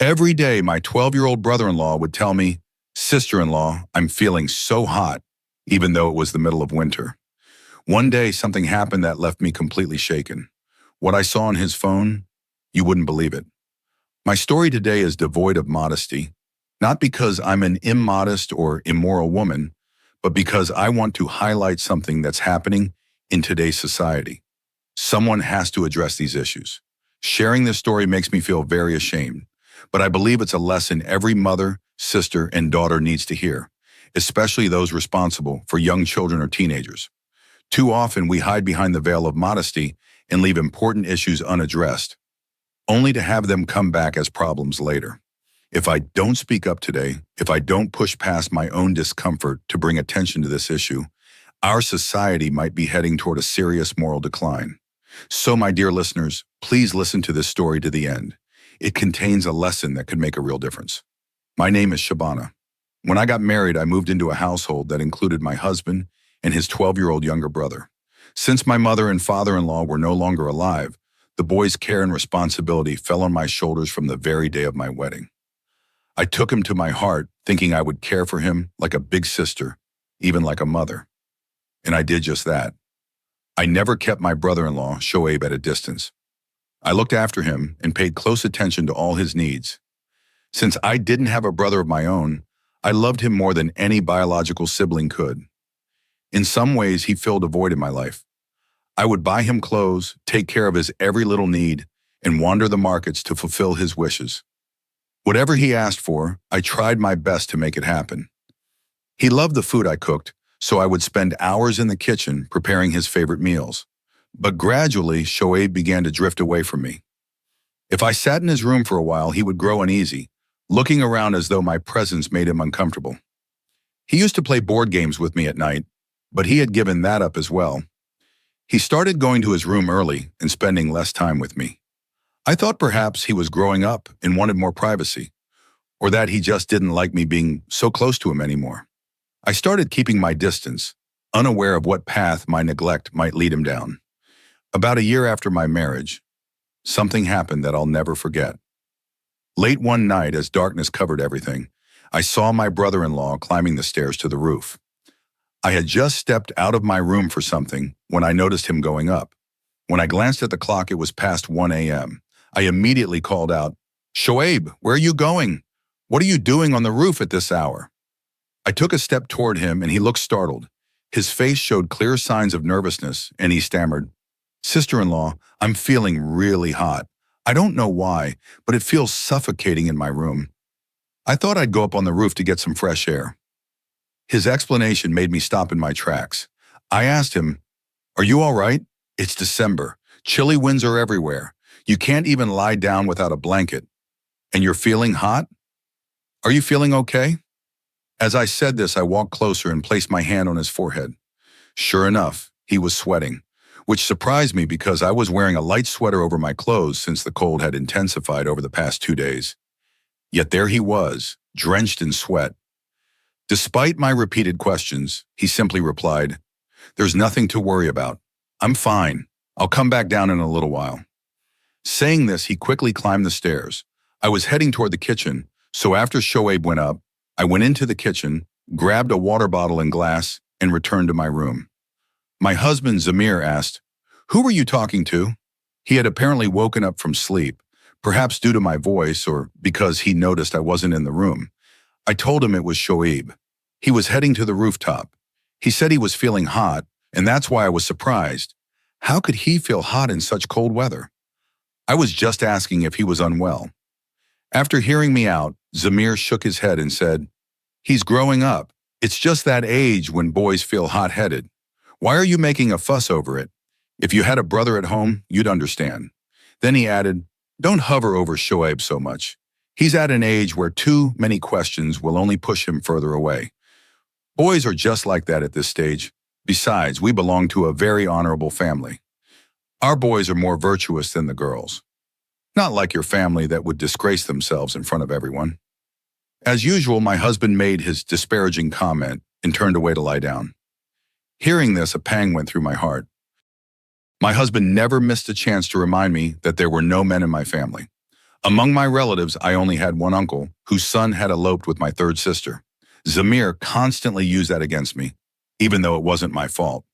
Every day, my 12-year-old brother-in-law would tell me, "Sister-in-law, I'm feeling so hot," even though it was the middle of winter. One day, something happened that left me completely shaken. What I saw on his phone, you wouldn't believe it. My story today is devoid of modesty, not because I'm an immodest or immoral woman, but because I want to highlight something that's happening in today's society. Someone has to address these issues. Sharing this story makes me feel very ashamed, but I believe it's a lesson every mother, sister, and daughter needs to hear, especially those responsible for young children or teenagers. Too often we hide behind the veil of modesty and leave important issues unaddressed, only to have them come back as problems later. If I don't speak up today, if I don't push past my own discomfort to bring attention to this issue, our society might be heading toward a serious moral decline. So, my dear listeners, please listen to this story to the end. It contains a lesson that could make a real difference. My name is Shabana. When I got married, I moved into a household that included my husband and his 12-year-old younger brother. Since my mother and father-in-law were no longer alive, the boy's care and responsibility fell on my shoulders from the very day of my wedding. I took him to my heart, thinking I would care for him like a big sister, even like a mother. And I did just that. I never kept my brother-in-law, Shoaib, at a distance. I looked after him and paid close attention to all his needs. Since I didn't have a brother of my own, I loved him more than any biological sibling could. In some ways, he filled a void in my life. I would buy him clothes, take care of his every little need, and wander the markets to fulfill his wishes. Whatever he asked for, I tried my best to make it happen. He loved the food I cooked, so I would spend hours in the kitchen preparing his favorite meals. But gradually, Shoaib began to drift away from me. If I sat in his room for a while, he would grow uneasy, looking around as though my presence made him uncomfortable. He used to play board games with me at night, but he had given that up as well. He started going to his room early and spending less time with me. I thought perhaps he was growing up and wanted more privacy, or that he just didn't like me being so close to him anymore. I started keeping my distance, unaware of what path my neglect might lead him down. About a year after my marriage, something happened that I'll never forget. Late one night, as darkness covered everything, I saw my brother-in-law climbing the stairs to the roof. I had just stepped out of my room for something when I noticed him going up. When I glanced at the clock, it was past 1 a.m. I immediately called out, "Shoaib, where are you going? What are you doing on the roof at this hour?" I took a step toward him and he looked startled. His face showed clear signs of nervousness and he stammered, "Sister-in-law, I'm feeling really hot. I don't know why, but it feels suffocating in my room. I thought I'd go up on the roof to get some fresh air." His explanation made me stop in my tracks. I asked him, "Are you all right? It's December. Chilly winds are everywhere. You can't even lie down without a blanket. And you're feeling hot? Are you feeling okay?" As I said this, I walked closer and placed my hand on his forehead. Sure enough, he was sweating, which surprised me because I was wearing a light sweater over my clothes since the cold had intensified over the past 2 days. Yet there he was, drenched in sweat. Despite my repeated questions, he simply replied, "There's nothing to worry about. I'm fine. I'll come back down in a little while." Saying this, he quickly climbed the stairs. I was heading toward the kitchen, so after Shoaib went up, I went into the kitchen, grabbed a water bottle and glass, and returned to my room. My husband, Zamir, asked, "Who were you talking to?" He had apparently woken up from sleep, perhaps due to my voice or because he noticed I wasn't in the room. I told him it was Shoaib. He was heading to the rooftop. He said he was feeling hot, and that's why I was surprised. How could he feel hot in such cold weather? I was just asking if he was unwell. After hearing me out, Zamir shook his head and said, "He's growing up. It's just that age when boys feel hot-headed. Why are you making a fuss over it? If you had a brother at home, you'd understand." Then he added, "Don't hover over Shoaib so much. He's at an age where too many questions will only push him further away. Boys are just like that at this stage. Besides, we belong to a very honorable family. Our boys are more virtuous than the girls. Not like your family that would disgrace themselves in front of everyone." As usual, my husband made his disparaging comment and turned away to lie down. Hearing this, a pang went through my heart. My husband never missed a chance to remind me that there were no men in my family. Among my relatives, I only had one uncle, whose son had eloped with my third sister. Zamir constantly used that against me, even though it wasn't my fault.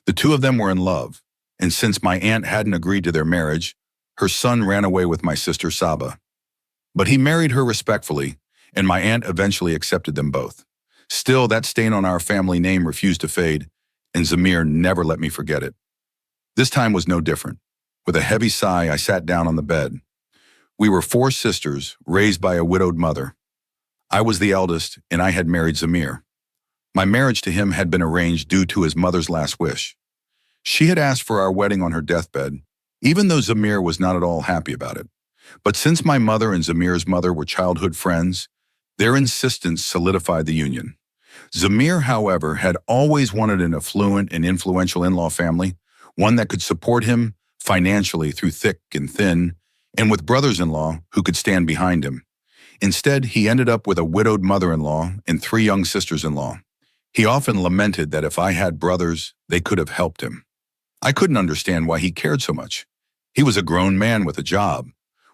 The two of them were in love, and since my aunt hadn't agreed to their marriage, her son ran away with my sister Saba. But he married her respectfully, and my aunt eventually accepted them both. Still, that stain on our family name refused to fade, and Zamir never let me forget it. This time was no different. With a heavy sigh, I sat down on the bed. We were four sisters, raised by a widowed mother. I was the eldest, and I had married Zamir. My marriage to him had been arranged due to his mother's last wish. She had asked for our wedding on her deathbed, even though Zamir was not at all happy about it. But since my mother and Zamir's mother were childhood friends, their insistence solidified the union. Zamir, however, had always wanted an affluent and influential in-law family, one that could support him financially through thick and thin, and with brothers-in-law who could stand behind him. Instead, he ended up with a widowed mother-in-law and three young sisters-in-law. He often lamented that if I had brothers, they could have helped him. I couldn't understand why he cared so much. He was a grown man with a job.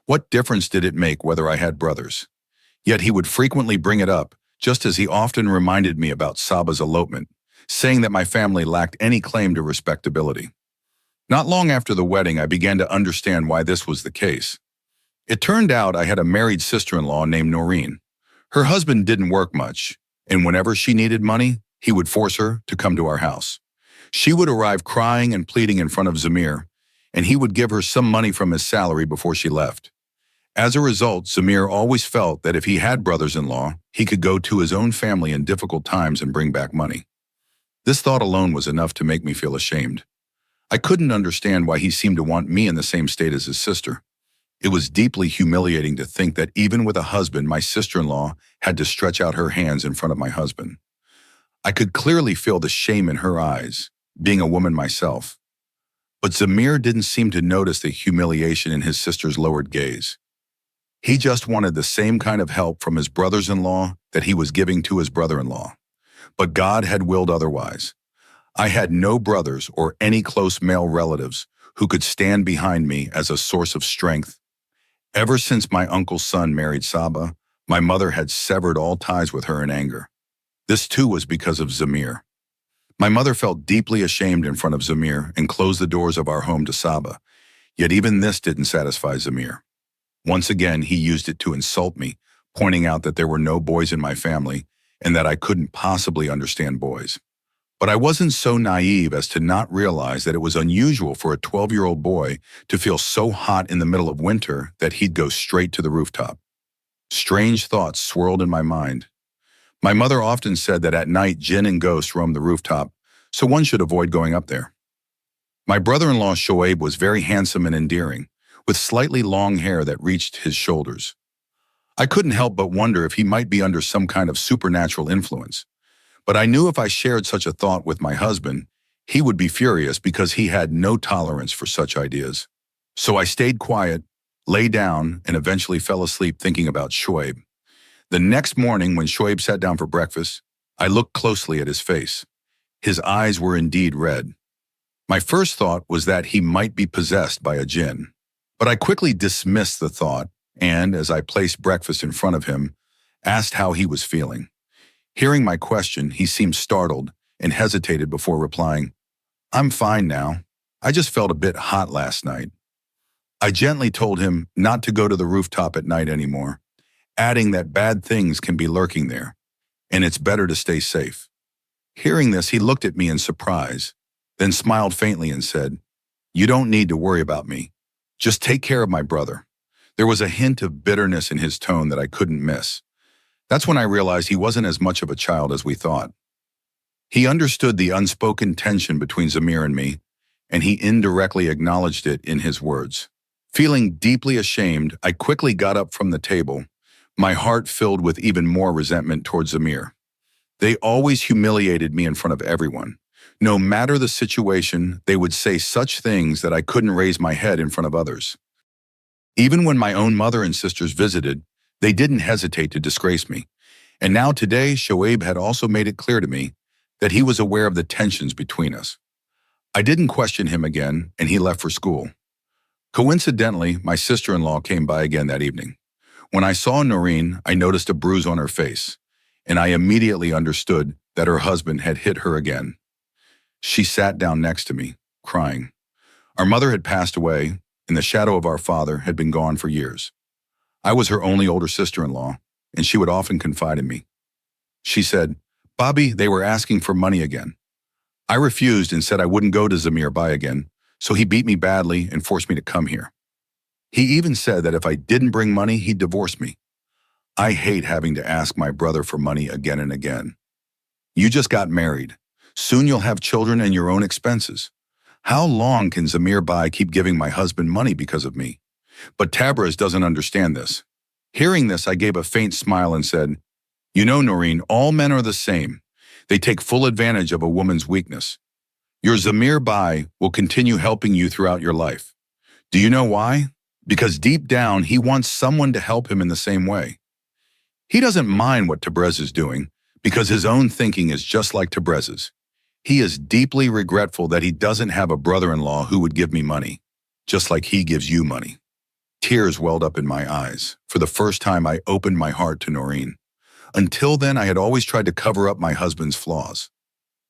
What difference did it make whether I had brothers? Yet he would frequently bring it up, just as he often reminded me about Saba's elopement, saying that my family lacked any claim to respectability. Not long after the wedding, I began to understand why this was the case. It turned out I had a married sister-in-law named Noreen. Her husband didn't work much, and whenever she needed money, he would force her to come to our house. She would arrive crying and pleading in front of Zamir, and he would give her some money from his salary before she left. As a result, Zamir always felt that if he had brothers-in-law, he could go to his own family in difficult times and bring back money. This thought alone was enough to make me feel ashamed. I couldn't understand why he seemed to want me in the same state as his sister. It was deeply humiliating to think that even with a husband, my sister-in-law had to stretch out her hands in front of my husband. I could clearly feel the shame in her eyes, being a woman myself. But Zamir didn't seem to notice the humiliation in his sister's lowered gaze. He just wanted the same kind of help from his brothers-in-law that he was giving to his brother-in-law. But God had willed otherwise. I had no brothers or any close male relatives who could stand behind me as a source of strength. Ever since my uncle's son married Saba, my mother had severed all ties with her in anger. This too was because of Zamir. My mother felt deeply ashamed in front of Zamir and closed the doors of our home to Saba. Yet even this didn't satisfy Zamir. Once again, he used it to insult me, pointing out that there were no boys in my family and that I couldn't possibly understand boys. But I wasn't so naive as to not realize that it was unusual for a 12-year-old boy to feel so hot in the middle of winter that he'd go straight to the rooftop. Strange thoughts swirled in my mind. My mother often said that at night jinn and ghosts roam the rooftop, so one should avoid going up there. My brother-in-law Shoaib was very handsome and endearing, with slightly long hair that reached his shoulders. I couldn't help but wonder if he might be under some kind of supernatural influence. But I knew if I shared such a thought with my husband, he would be furious because he had no tolerance for such ideas. So I stayed quiet, lay down, and eventually fell asleep thinking about Shoaib. The next morning, when Shoaib sat down for breakfast, I looked closely at his face. His eyes were indeed red. My first thought was that he might be possessed by a jinn. But I quickly dismissed the thought and, as I placed breakfast in front of him, asked how he was feeling. Hearing my question, he seemed startled and hesitated before replying, "I'm fine now. I just felt a bit hot last night." I gently told him not to go to the rooftop at night anymore, adding that bad things can be lurking there, and it's better to stay safe. Hearing this, he looked at me in surprise, then smiled faintly and said, "You don't need to worry about me. Just take care of my brother." There was a hint of bitterness in his tone that I couldn't miss. That's when I realized he wasn't as much of a child as we thought. He understood the unspoken tension between Zamir and me, and he indirectly acknowledged it in his words. Feeling deeply ashamed, I quickly got up from the table, my heart filled with even more resentment towards Zamir. They always humiliated me in front of everyone. No matter the situation, they would say such things that I couldn't raise my head in front of others. Even when my own mother and sisters visited, they didn't hesitate to disgrace me. And now today, Shoaib had also made it clear to me that he was aware of the tensions between us. I didn't question him again, and he left for school. Coincidentally, my sister-in-law came by again that evening. When I saw Noreen, I noticed a bruise on her face, and I immediately understood that her husband had hit her again. She sat down next to me, crying. Our mother had passed away, and the shadow of our father had been gone for years. I was her only older sister-in-law, and she would often confide in me. She said, "Bobby, they were asking for money again." I refused and said I wouldn't go to Zamir Bai again, so he beat me badly and forced me to come here. He even said that if I didn't bring money, he'd divorce me. I hate having to ask my brother for money again and again. You just got married. Soon you'll have children and your own expenses. How long can Zamir Bai keep giving my husband money because of me? But Tabriz doesn't understand this. Hearing this, I gave a faint smile and said, "You know, Noreen, all men are the same. They take full advantage of a woman's weakness. Your Zamir Bai will continue helping you throughout your life. Do you know why? Because deep down, he wants someone to help him in the same way. He doesn't mind what Tabriz is doing because his own thinking is just like Tabriz's. He is deeply regretful that he doesn't have a brother-in-law who would give me money, just like he gives you money." Tears welled up in my eyes. For the first time, I opened my heart to Noreen. Until then, I had always tried to cover up my husband's flaws.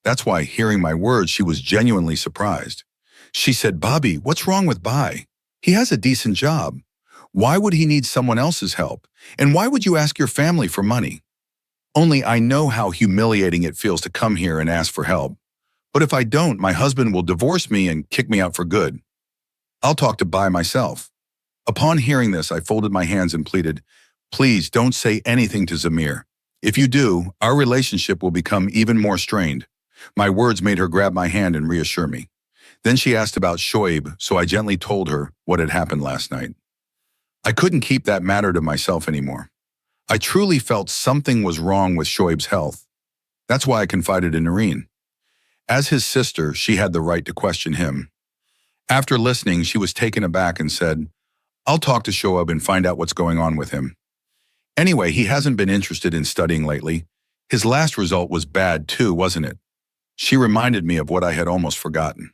That's why, hearing my words, she was genuinely surprised. She said, "Bobby, what's wrong with Bai? He has a decent job. Why would he need someone else's help? And why would you ask your family for money?" Only I know how humiliating it feels to come here and ask for help. But if I don't, my husband will divorce me and kick me out for good. I'll talk to Bai myself. Upon hearing this, I folded my hands and pleaded, "Please don't say anything to Zamir. If you do, our relationship will become even more strained." My words made her grab my hand and reassure me. Then she asked about Shoaib, so I gently told her what had happened last night. I couldn't keep that matter to myself anymore. I truly felt something was wrong with Shoaib's health. That's why I confided in Noreen. As his sister, she had the right to question him. After listening, she was taken aback and said, "I'll talk to Shoaib and find out what's going on with him. Anyway, he hasn't been interested in studying lately. His last result was bad too, wasn't it?" She reminded me of what I had almost forgotten.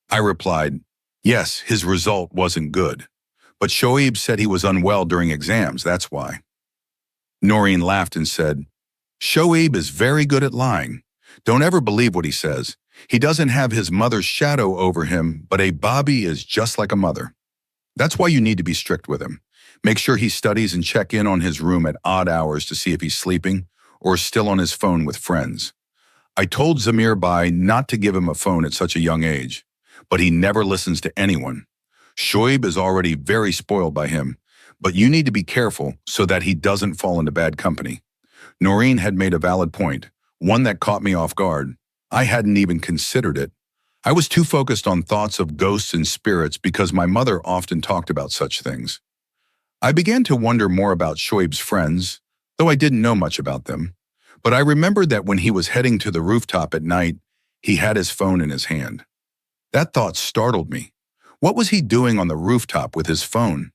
I replied, "Yes, his result wasn't good. But Shoaib said he was unwell during exams, that's why." Noreen laughed and said, "Shoaib is very good at lying. Don't ever believe what he says. He doesn't have his mother's shadow over him, but a Bobby is just like a mother. That's why you need to be strict with him. Make sure he studies and check in on his room at odd hours to see if he's sleeping or still on his phone with friends." I told Zamir Bai not to give him a phone at such a young age, but he never listens to anyone. Shoaib is already very spoiled by him, but you need to be careful so that he doesn't fall into bad company. Noreen had made a valid point, one that caught me off guard. I hadn't even considered it. I was too focused on thoughts of ghosts and spirits because my mother often talked about such things. I began to wonder more about Shoaib's friends, though I didn't know much about them. But I remembered that when he was heading to the rooftop at night, he had his phone in his hand. That thought startled me. What was he doing on the rooftop with his phone?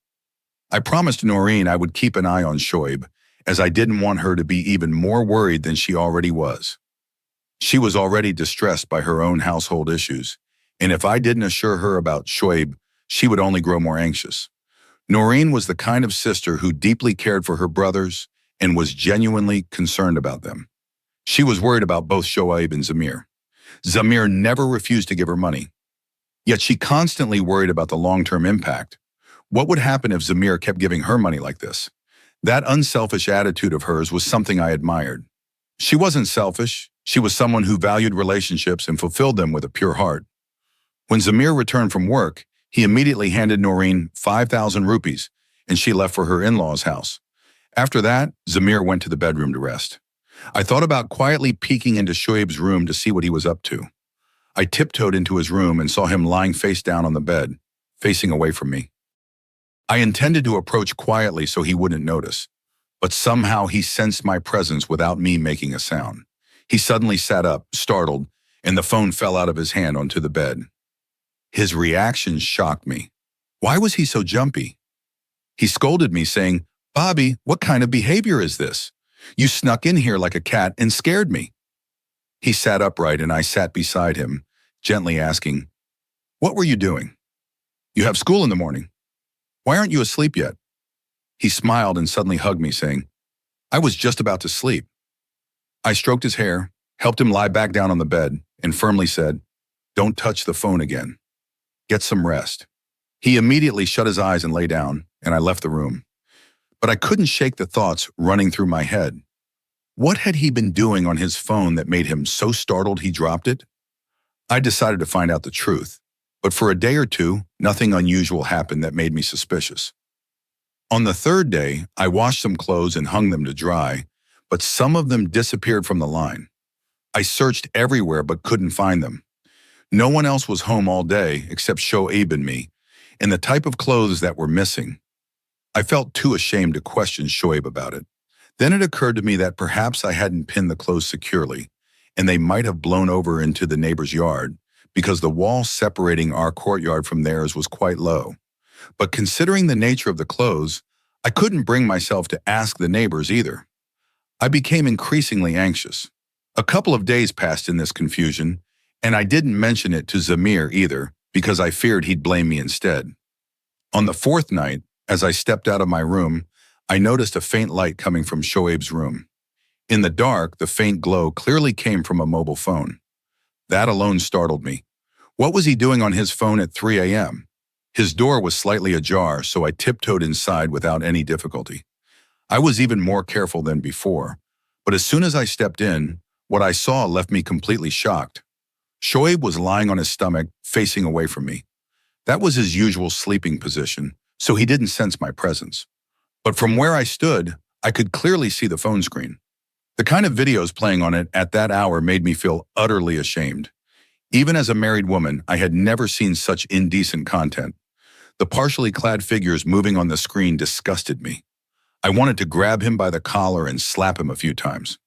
I promised Noreen I would keep an eye on Shoaib, as I didn't want her to be even more worried than she already was. She was already distressed by her own household issues, and if I didn't assure her about Shoaib, she would only grow more anxious. Noreen was the kind of sister who deeply cared for her brothers and was genuinely concerned about them. She was worried about both Shoaib and Zamir. Zamir never refused to give her money. Yet she constantly worried about the long-term impact. What would happen if Zamir kept giving her money like this? That unselfish attitude of hers was something I admired. She wasn't selfish. She was someone who valued relationships and fulfilled them with a pure heart. When Zamir returned from work, he immediately handed Noreen 5,000 rupees, and she left for her in-laws' house. After that, Zamir went to the bedroom to rest. I thought about quietly peeking into Shoaib's room to see what he was up to. I tiptoed into his room and saw him lying face down on the bed, facing away from me. I intended to approach quietly so he wouldn't notice, but somehow he sensed my presence without me making a sound. He suddenly sat up, startled, and the phone fell out of his hand onto the bed. His reaction shocked me. Why was he so jumpy? He scolded me, saying, "Bobby, what kind of behavior is this? You snuck in here like a cat and scared me." He sat upright and I sat beside him, gently asking, "What were you doing?" You have school in the morning. Why aren't you asleep yet? He smiled and suddenly hugged me, saying, I was just about to sleep. I stroked his hair, helped him lie back down on the bed, and firmly said, Don't touch the phone again. Get some rest. He immediately shut his eyes and lay down, and I left the room. But I couldn't shake the thoughts running through my head. What had he been doing on his phone that made him so startled he dropped it? I decided to find out the truth, but for a day or two, nothing unusual happened that made me suspicious. On the third day, I washed some clothes and hung them to dry, but some of them disappeared from the line. I searched everywhere but couldn't find them. No one else was home all day except Shoaib and me, and the type of clothes that were missing. I felt too ashamed to question Shoaib about it. Then it occurred to me that perhaps I hadn't pinned the clothes securely, and they might have blown over into the neighbor's yard because the wall separating our courtyard from theirs was quite low. But considering the nature of the clothes, I couldn't bring myself to ask the neighbors either. I became increasingly anxious. A couple of days passed in this confusion, and I didn't mention it to Zamir either because I feared he'd blame me instead. On the fourth night, as I stepped out of my room, I noticed a faint light coming from Shoaib's room. In the dark, the faint glow clearly came from a mobile phone. That alone startled me. What was he doing on his phone at 3 a.m.? His door was slightly ajar, so I tiptoed inside without any difficulty. I was even more careful than before, but as soon as I stepped in, what I saw left me completely shocked. Shoaib was lying on his stomach, facing away from me. That was his usual sleeping position, so he didn't sense my presence. But from where I stood, I could clearly see the phone screen. The kind of videos playing on it at that hour made me feel utterly ashamed. Even as a married woman, I had never seen such indecent content. The partially clad figures moving on the screen disgusted me. I wanted to grab him by the collar and slap him a few times.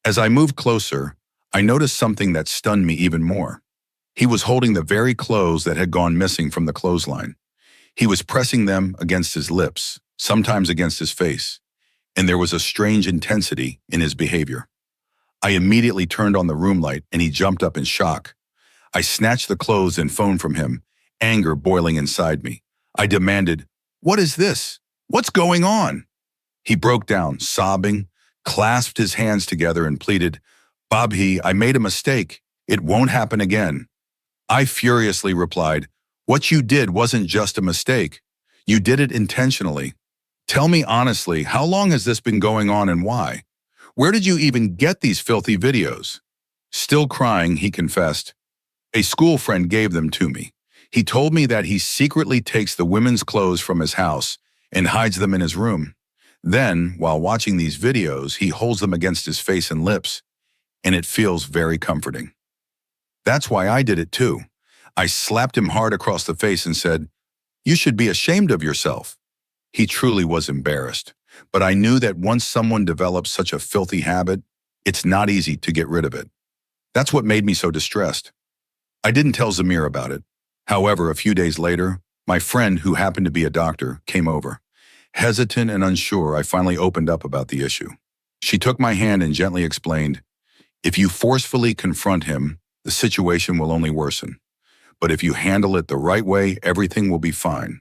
As I moved closer, I noticed something that stunned me even more. He was holding the very clothes that had gone missing from the clothesline. He was pressing them against his lips, sometimes against his face, and there was a strange intensity in his behavior. I immediately turned on the room light and he jumped up in shock. I snatched the clothes and phone from him, anger boiling inside me. I demanded, "What is this? What's going on?" He broke down, sobbing, clasped his hands together and pleaded, "Babhi, I made a mistake. It won't happen again." I furiously replied, "What you did wasn't just a mistake. You did it intentionally. Tell me honestly, how long has this been going on and why? Where did you even get these filthy videos?" Still crying, he confessed, "A school friend gave them to me. He told me that he secretly takes the women's clothes from his house and hides them in his room. Then, while watching these videos, he holds them against his face and lips, and it feels very comforting. That's why I did it too." I slapped him hard across the face and said, "You should be ashamed of yourself." He truly was embarrassed, but I knew that once someone develops such a filthy habit, it's not easy to get rid of it. That's what made me so distressed. I didn't tell Zamir about it. However, a few days later, my friend, who happened to be a doctor, came over. Hesitant and unsure, I finally opened up about the issue. She took my hand and gently explained, "If you forcefully confront him, the situation will only worsen. But if you handle it the right way, everything will be fine.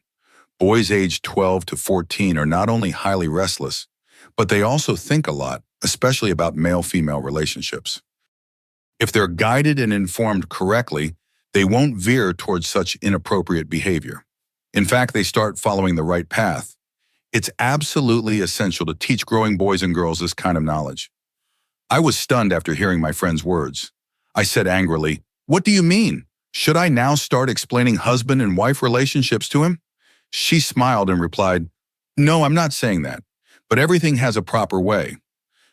Boys aged 12 to 14 are not only highly restless, but they also think a lot, especially about male-female relationships. If they're guided and informed correctly, they won't veer towards such inappropriate behavior. In fact, they start following the right path. It's absolutely essential to teach growing boys and girls this kind of knowledge." I was stunned after hearing my friend's words. I said angrily, "What do you mean? Should I now start explaining husband and wife relationships to him?" She smiled and replied, "No, I'm not saying that, but everything has a proper way.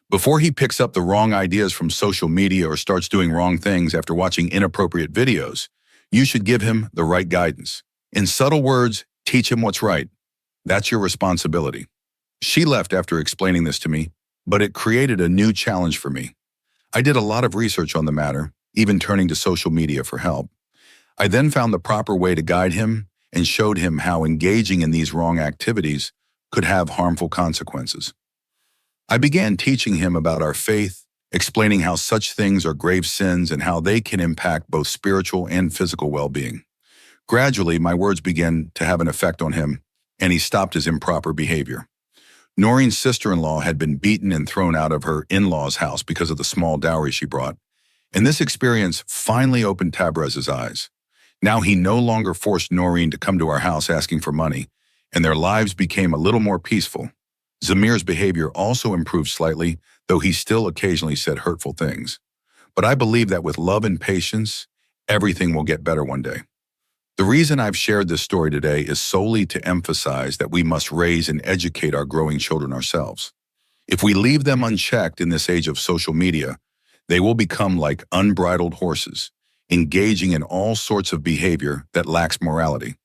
Before he picks up the wrong ideas from social media or starts doing wrong things after watching inappropriate videos, you should give him the right guidance. In subtle words, teach him what's right. That's your responsibility." She left after explaining this to me, but it created a new challenge for me. I did a lot of research on the matter, even turning to social media for help. I then found the proper way to guide him and showed him how engaging in these wrong activities could have harmful consequences. I began teaching him about our faith, explaining how such things are grave sins and how they can impact both spiritual and physical well-being. Gradually, my words began to have an effect on him, and he stopped his improper behavior. Noreen's sister-in-law had been beaten and thrown out of her in-laws' house because of the small dowry she brought, and this experience finally opened Tabriz's eyes. Now he no longer forced Noreen to come to our house asking for money, and their lives became a little more peaceful. Zamir's behavior also improved slightly, though he still occasionally said hurtful things. But I believe that with love and patience, everything will get better one day. The reason I've shared this story today is solely to emphasize that we must raise and educate our growing children ourselves. If we leave them unchecked in this age of social media, they will become like unbridled horses, engaging in all sorts of behavior that lacks morality.